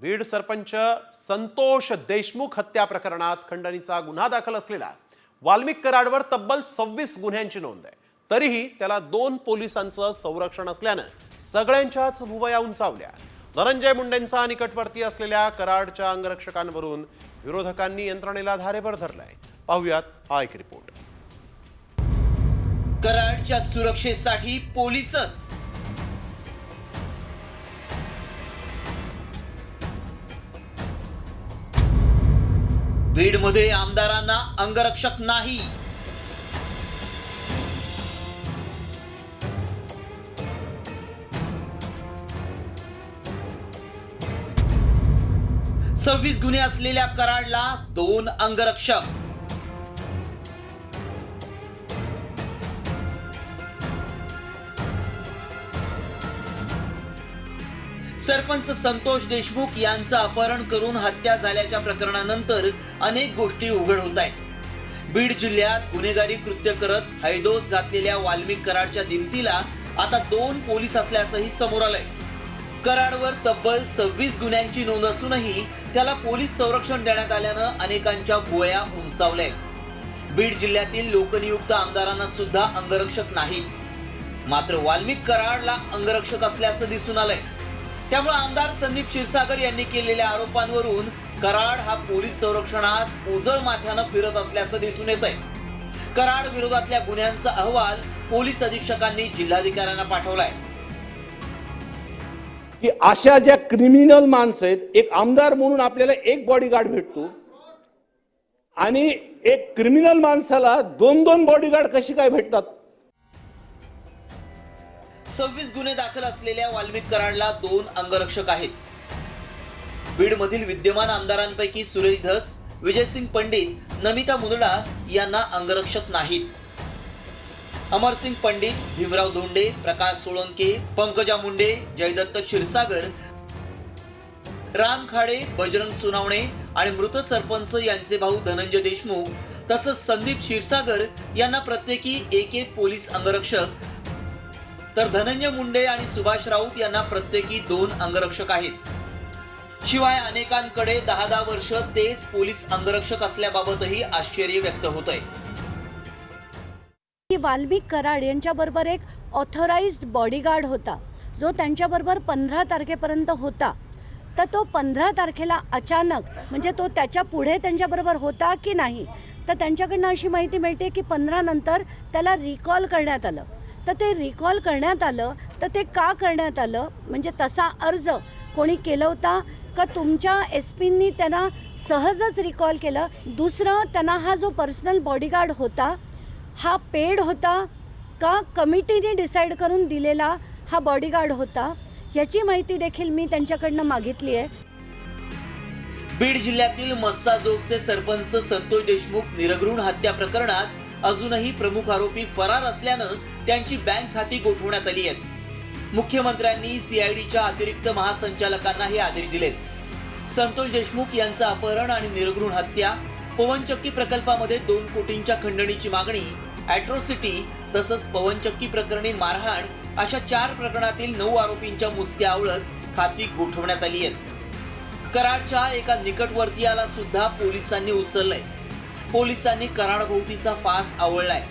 बीड सरपंच संतोष देशमुख हत्या प्रकरणात खंडणीचा गुन्हा दाखल असलेला वाल्मिक कराडवर तब्बल 26 गुन्ह्यांची नोंद आहे। तरीही त्याला 2 पोलिसांचं संरक्षण असल्यानं सगळ्यांच्याच भुवया उंचावल्या। धनंजय मुंडेंचा निकटवर्ती असलेल्या कराडच्या अंगरक्षकांवरून विरोधकांनी यंत्रणेला धारेवर धरलाय। पाहुयात हा एक रिपोर्ट। कराडच्या सुरक्षेसाठी पोलीसच। बीडमध्ये आमदारांना अंगरक्षक नाही। सव्वीस गुन्हे असलेल्या कराडला 2 अंगरक्षक। सरपंच संतोष देशमुख यांचं अपहरण करून हत्या झाल्याच्या प्रकरणानंतर अनेक गोष्टी उघड होत आहेत। बीड जिल्ह्यात गुन्हेगारी कृत्य करत हैदोस घातलेल्या वाल्मिक कराडच्या दिमतीला आता 2 पोलीस असल्याचंही समोर आलंय। कराडवर तब्बल 26 गुन्ह्यांची नोंद असूनही त्याला पोलीस संरक्षण देण्यात आल्यानं अनेकांच्या भुवया उंचावल्यात। बीड जिल्ह्यातील लोकनियुक्त आमदारांना सुद्धा अंगरक्षक नाहीत, मात्र वाल्मिक कराडला अंगरक्षक असल्याचं दिसून आलंय। त्यामुळे आमदार संदीप क्षीरसागर यांनी केलेल्या आरोपांवरून कराड हा पोलीस संरक्षणात उजळ माथ्यानं फिरत असल्याचं दिसून येतंय। कराड विरोधातल्या गुन्ह्यांचा अहवाल पोलीस अधीक्षकांनी जिल्हाधिकाऱ्यांना पाठवलाय की अशा ज्या क्रिमिनल माणसं आहेत, एक आमदार म्हणून आपल्याला एक बॉडीगार्ड भेटतो आणि एक क्रिमिनल माणसाला 2-2 बॉडीगार्ड कशी काय भेटतात? 26 गुन्हे दाखल असलेल्या वाल्मिक कराडला 2 अंगरक्षक आहेत। बीडमधील विद्यमान आमदारांपैकी सुरेश धस, विजयसिंग पंडित, नमिता मुंदडा यांना अंगरक्षक नाहीत। अमरसिंग पंडित, भीमराव धोंडे, प्रकाश सोळंके, पंकजा मुंडे, जयदत्त क्षीरसागर, राम खाडे, बजरंग सोनावणे आणि मृत सरपंच यांचे भाऊ धनंजय देशमुख तसंच संदीप क्षीरसागर यांना प्रत्येकी 1-1 पोलीस अंगरक्षक, तर धनंजय मुंडे आणि सुभाष राऊत यांना प्रत्येकी 2 अंगरक्षक आहेत। शिवाय अनेकांकडे 10-10 वर्ष तेच पोलीस अंगरक्षक असल्याबाबतही आश्चर्य व्यक्त होतंय। वाल्मिक कराड यांच्याबरोबर एक ऑथराइज्ड बॉडीगार्ड होता, जो त्यांच्याबरोबर 15 तारखेपर्यंत होता। तर तो 15 तारखेला अचानक, म्हणजे तो त्याच्या पुढे त्यांच्याबरोबर होता की नाही, तर त्यांच्याकडनं अशी माहिती मिळते की 15 नंतर त्याला रिकॉल करण्यात आलं। तर ते रिकॉल करण्यात आलं, तर ते का करण्यात आलं, म्हणजे तसा अर्ज कोणी केला होता का तुमच्या एसपींनी त्यांना सहजच रिकॉल केलं? दुसरं, त्यांना हा जो पर्सनल बॉडीगार्ड होता हा पेड होता का कमिटीने डिसाईड करून दिलेला हा बॉडीगार्ड होता, याची माहिती देखील मी त्यांच्याकडनं मागितली आहे। बीड जिल्ह्यातील मस्साजोगचे सरपंच संतोष देशमुख निरघृण हत्या प्रकरणात अजूनही प्रमुख आरोपी फरार असल्यानं त्यांची बँक खाती गोठवण्यात आली आहेत। मुख्यमंत्र्यांनी सीआयडीच्या अतिरिक्त महासंचालकांना हे आदेश दिलेत। संतोष देशमुख यांचं अपहरण आणि निरघृण हत्या, पवनचक्की प्रकल्पामध्ये 2 कोटींच्या खंडणीची मागणी, ॲट्रॉसिटी तसंच पवनचक्की प्रकरणी मारहाण अशा 4 प्रकरणातील 9 आरोपींच्या मुसक्या आवळत खाती गोठवण्यात आली आहेत। कराडच्या एका निकटवर्तीयाला सुद्धा पोलिसांनी उचललंय। पोलिसांनी कराडभोवतीचा फास आवळलाय।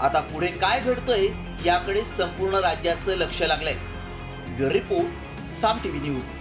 आता पुढे काय घडतंय याकडे संपूर्ण राज्याचं लक्ष लागलंय। ब्युरो रिपोर्ट, साम टीव्ही न्यूज।